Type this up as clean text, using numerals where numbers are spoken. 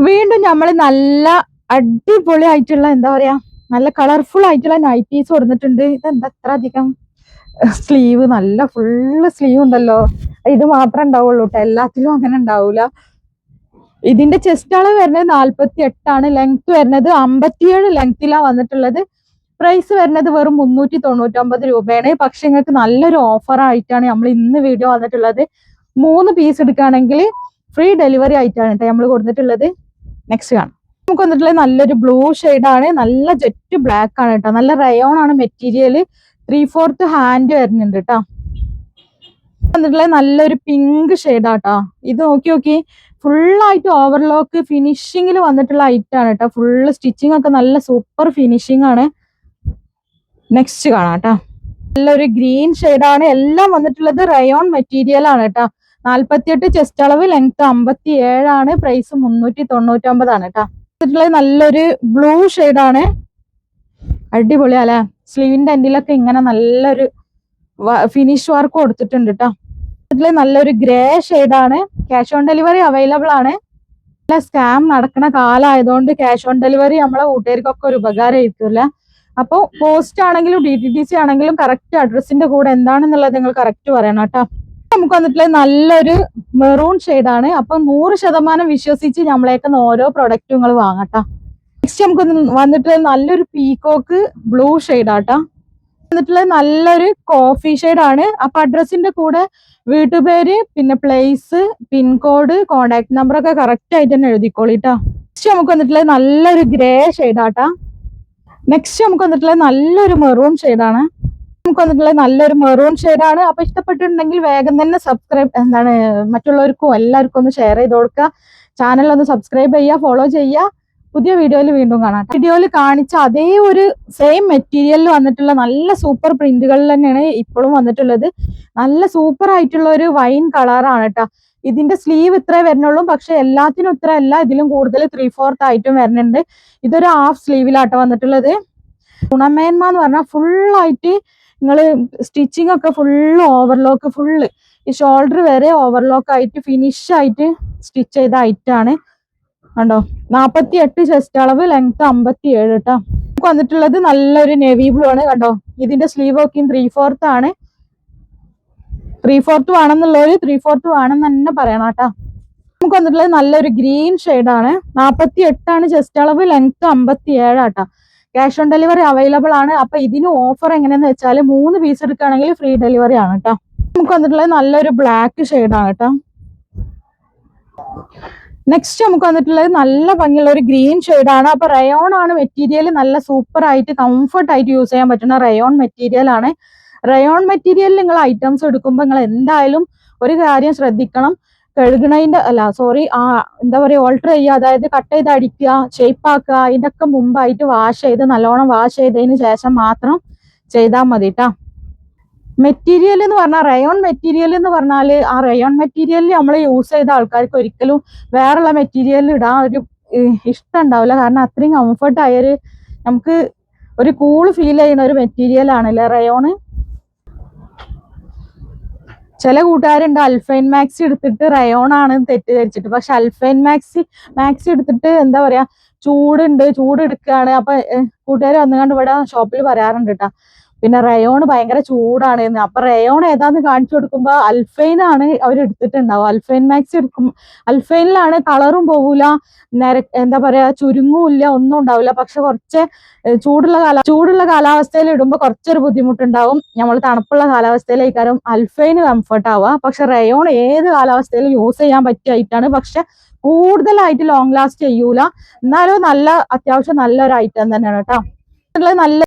വീണ്ടും നമ്മൾ നല്ല അടിപൊളി ആയിട്ടുള്ള എന്താ പറയാ നല്ല കളർഫുൾ ആയിട്ടുള്ള നൈറ്റീസ് കൊടുത്തിട്ടുണ്ട്. ഇതെന്താ അത്ര അധികം സ്ലീവ്? നല്ല ഫുള്ള് സ്ലീവ് ഉണ്ടല്ലോ. ഇത് മാത്രമേ ഉണ്ടാവുള്ളൂ കേട്ടോ, എല്ലാത്തിലും അങ്ങനെ ഉണ്ടാവൂല. ഇതിന്റെ ചെസ്റ്റ് അളവ് വരുന്നത് 48, ലെങ്ത് വരുന്നത് 57 ലെങ്ത്തിലാണ് വന്നിട്ടുള്ളത്. പ്രൈസ് വരുന്നത് വെറും 399 രൂപയാണ്. പക്ഷെ നിങ്ങൾക്ക് നല്ലൊരു ഓഫർ ആയിട്ടാണ് നമ്മൾ ഇന്ന് വീഡിയോ വന്നിട്ടുള്ളത്. 3 പീസ് എടുക്കുകയാണെങ്കിൽ ഫ്രീ ഡെലിവറി ആയിട്ടാണ് കേട്ടോ നമ്മൾ കൊടുത്തിട്ടുള്ളത്. നെക്സ്റ്റ് കാണാം. നമുക്ക് വന്നിട്ടുള്ളത് നല്ലൊരു ബ്ലൂ ആണ്, നല്ല ജെറ്റ് ബ്ലാക്ക് ആണ് കേട്ടോ. നല്ല റയോൺ ആണ് മെറ്റീരിയൽ. 3/4 ഹാൻഡ് വരുന്നുണ്ട് കേട്ടോ. വന്നിട്ടുള്ളത് നല്ലൊരു പിങ്ക് ഷെയ്ഡാട്ടോ. ഇത് നോക്കി ഫുള്ളായിട്ട് ഓവർലോക്ക് ഫിനിഷിങ്ങിൽ വന്നിട്ടുള്ള ഐറ്റാണ് കേട്ടോ. ഫുള്ള് സ്റ്റിച്ചിങ് ഒക്കെ നല്ല സൂപ്പർ ഫിനിഷിംഗ് ആണ്. നെക്സ്റ്റ് കാണാം കേട്ടോ. നല്ലൊരു ഗ്രീൻ ഷെയ്ഡാണ്. എല്ലാം വന്നിട്ടുള്ളത് റയോൺ മെറ്റീരിയൽ ആണ് കേട്ടോ. 48 ചെസ്റ്റ് അളവ്, ലെങ്ത് 57 ആണ്. പ്രൈസ് 399 ആണ് കേട്ടോ. നല്ലൊരു ബ്ലൂ ഷെയ്ഡാണ്. അടിപൊളിയാ അല്ലെ. സ്ലീവിന്റെ എൻഡിലൊക്കെ ഇങ്ങനെ നല്ലൊരു ഫിനിഷ് വർക്ക് കൊടുത്തിട്ടുണ്ട് കേട്ടോ. ഇതില് നല്ലൊരു ഗ്രേ ഷെയ്ഡാണ്. ക്യാഷ് ഓൺ ഡെലിവറി അവൈലബിൾ ആണ്. സ്കാം നടക്കുന്ന കാലമായതുകൊണ്ട് ക്യാഷ് ഓൺ ഡെലിവറി നമ്മളെ കൂട്ടുകാർക്കൊക്കെ ഒരു ഉപകാരമായിരിക്കില്ല. അപ്പോൾ പോസ്റ്റ് ആണെങ്കിലും DTDC ആണെങ്കിലും കറക്റ്റ് അഡ്രസ്സിന്റെ കൂടെ എന്താണെന്നുള്ളത് നിങ്ങൾ കറക്റ്റ് പറയണം കേട്ടോ. നമുക്ക് വന്നിട്ടുള്ളത് നല്ലൊരു മെറൂൺ ഷെയ്ഡാണ്. അപ്പൊ 100% വിശ്വസിച്ച് നമ്മളേക്കുന്ന ഓരോ പ്രൊഡക്റ്റും നിങ്ങൾ വാങ്ങട്ടോ. നെക്സ്റ്റ് നമുക്ക് വന്നിട്ടുള്ളത് നല്ലൊരു പീകോക്ക് ബ്ലൂ ഷെയ്ഡാട്ടോ. വന്നിട്ടുള്ളത് നല്ലൊരു കോഫി ഷെയ്ഡാണ്. അപ്പൊ അഡ്രസ്സിന്റെ കൂടെ വീട്ടുപേര്, പിന്നെ പ്ലേസ്, പിൻകോഡ്, കോണ്ടാക്ട് നമ്പർ ഒക്കെ കറക്റ്റ് ആയിട്ട് തന്നെ എഴുതിക്കോളിട്ടോ. നെക്സ്റ്റ് നമുക്ക് വന്നിട്ടുള്ളത് നല്ലൊരു ഗ്രേ ഷെയ്ഡാട്ടാ. നെക്സ്റ്റ് നമുക്ക് വന്നിട്ടുള്ളത് നല്ലൊരു മെറൂൺ ഷെയ്ഡാണ്. നമുക്ക് വന്നിട്ടുള്ളത് നല്ലൊരു മെറൂൺ ഷെയ്ഡാണ്. അപ്പൊ ഇഷ്ടപ്പെട്ടിട്ടുണ്ടെങ്കിൽ വേഗം തന്നെ മറ്റുള്ളവർക്കും എല്ലാവർക്കും ഒന്ന് ഷെയർ ചെയ്ത് കൊടുക്കുക. ചാനൽ ഒന്ന് സബ്സ്ക്രൈബ് ചെയ്യുക, ഫോളോ ചെയ്യുക. പുതിയ വീഡിയോയിൽ വീണ്ടും കാണാം. വീഡിയോയിൽ കാണിച്ച അതേ ഒരു സെയിം മെറ്റീരിയലിൽ വന്നിട്ടുള്ള നല്ല സൂപ്പർ പ്രിന്റുകളിൽ തന്നെയാണ് ഇപ്പോഴും വന്നിട്ടുള്ളത്. നല്ല സൂപ്പർ ആയിട്ടുള്ള ഒരു വൈൻ കളറാണ് കേട്ടോ. ഇതിന്റെ സ്ലീവ് ഇത്രേ വരുന്നുള്ളൂ, പക്ഷെ എല്ലാത്തിനും ഇത്ര അല്ല, ഇതിലും കൂടുതൽ 3/4 ആയിട്ടും വരുന്നുണ്ട്. ഇതൊരു ഹാഫ് സ്ലീവിലാട്ടോ വന്നിട്ടുള്ളത്. ഗുണമേന്മ എന്ന് പറഞ്ഞാൽ ഫുള്ളായിട്ട് നിങ്ങള് സ്റ്റിച്ചിങ് ഒക്കെ ഫുള്ള് ഓവർലോക്ക്, ഫുള്ള് ഈ ഷോൾഡർ വരെ ഓവർലോക്ക് ആയിട്ട് ഫിനിഷ് ആയിട്ട് സ്റ്റിച്ച് ചെയ്ത ഐറ്റാണ് കണ്ടോ. 48 ചെസ്റ്റ് അളവ്, ലെങ്ത് 57 കേട്ടോ. നമുക്ക് വന്നിട്ടുള്ളത് നല്ലൊരു നേവി ബ്ലൂ ആണ് കണ്ടോ. ഇതിന്റെ സ്ലീവ് ഒക്കെ 3/4 ആണ്. 3/4 വേണമെന്നുള്ളവര് 3/4 വേണമെന്ന് തന്നെ പറയണം കേട്ടോ. നമുക്ക് വന്നിട്ടുള്ളത് നല്ലൊരു ഗ്രീൻ ഷെയ്ഡാണ്. 48 ആണ് ചെസ്റ്റ് അളവ്, ലെങ്ത് 57 ആട്ടോ. ക്യാഷ് ഓൺ ഡെലിവറി അവൈലബിൾ ആണ്. അപ്പൊ ഇതിന് ഓഫർ എങ്ങനെയാന്ന് വെച്ചാൽ 3 പീസ് എടുക്കുകയാണെങ്കിൽ ഫ്രീ ഡെലിവറി ആണ് കേട്ടോ. നമുക്ക് വന്നിട്ടുള്ളത് നല്ലൊരു ബ്ലാക്ക് ഷെയ്ഡാണ് കേട്ടോ. നെക്സ്റ്റ് നമുക്ക് വന്നിട്ടുള്ളത് നല്ല ഭംഗിയുള്ള ഒരു ഗ്രീൻ ഷെയ്ഡാണ്. അപ്പൊ റയോൺ ആണ് മെറ്റീരിയൽ. നല്ല സൂപ്പർ ആയിട്ട് കംഫർട്ട് ആയിട്ട് യൂസ് ചെയ്യാൻ പറ്റുന്ന റയോൺ മെറ്റീരിയൽ ആണ്. റയോൺ മെറ്റീരിയൽ നിങ്ങൾ ഐറ്റംസ് എടുക്കുമ്പോൾ നിങ്ങൾ എന്തായാലും ഒരു കാര്യം ശ്രദ്ധിക്കണം. എന്താ പറയുക, ഓൾട്ടർ ചെയ്യുക, അതായത് കട്ട് ചെയ്ത് അടിക്കുക, ഷേപ്പ് ആക്കുക, ഇതിൻ്റെയൊക്കെ മുമ്പായിട്ട് വാഷ് ചെയ്ത് നല്ലോണം വാഷ് ചെയ്തതിന് ശേഷം മാത്രം ചെയ്താൽ മതി കേട്ടോ. മെറ്റീരിയൽ എന്ന് പറഞ്ഞാൽ റയോൺ മെറ്റീരിയൽ എന്ന് പറഞ്ഞാൽ ആ റയോൺ മെറ്റീരിയലിൽ നമ്മൾ യൂസ് ചെയ്ത ആൾക്കാർക്ക് ഒരിക്കലും വേറെയുള്ള മെറ്റീരിയലിൽ ഇടാൻ ഒരു ഇഷ്ടം ഉണ്ടാവില്ല. കാരണം അത്രയും കംഫർട്ട് ആയൊരു നമുക്ക് ഒരു കൂള് ഫീൽ ചെയ്യുന്ന ഒരു മെറ്റീരിയൽ ആണല്ലേ റയോണ്. ചില കൂട്ടുകാരുണ്ട് അൽഫൈൻ മാക്സി എടുത്തിട്ട് റയോൺ ആണ് തെറ്റിദ്ധരിച്ചിട്ട്. പക്ഷെ അൽഫൈൻ മാക്സി എടുത്തിട്ട് എന്താ പറയാ, ചൂട് എടുക്കുകയാണ്. അപ്പൊ കൂട്ടുകാർ വന്നുകൊണ്ട് ഇവിടെ ഷോപ്പിൽ പറയാറുണ്ട് കേട്ടോ, പിന്നെ റയോൺ ഭയങ്കര ചൂടാണ് എന്ന്. അപ്പൊ റയോൺ ഏതാന്ന് കാണിച്ചു കൊടുക്കുമ്പോ അൽഫൈൻ ആണ് അവർ എടുത്തിട്ടുണ്ടാവും. അൽഫൈൻ മാക്സി അൽഫൈനിലാണ് കളറും പോകൂല, എന്താ പറയാ, ചുരുങ്ങൂല്ല, ഒന്നും ഉണ്ടാവില്ല. പക്ഷെ കുറച്ച് ചൂടുള്ള കാലാവസ്ഥയിൽ ഇടുമ്പോൾ കുറച്ചൊരു ബുദ്ധിമുട്ടുണ്ടാവും. നമ്മൾ തണുപ്പുള്ള കാലാവസ്ഥയിലേക്കാരും അൽഫൈന് കംഫർട്ട് ആവുക. പക്ഷെ റയോൺ ഏത് കാലാവസ്ഥയിലും യൂസ് ചെയ്യാൻ പറ്റിയ പക്ഷെ കൂടുതലായിട്ട് ലോങ് ലാസ്റ്റ് ചെയ്യൂല. എന്നാലും അത്യാവശ്യം നല്ലൊരു ഐറ്റം തന്നെയാണ് കേട്ടോ. നല്ല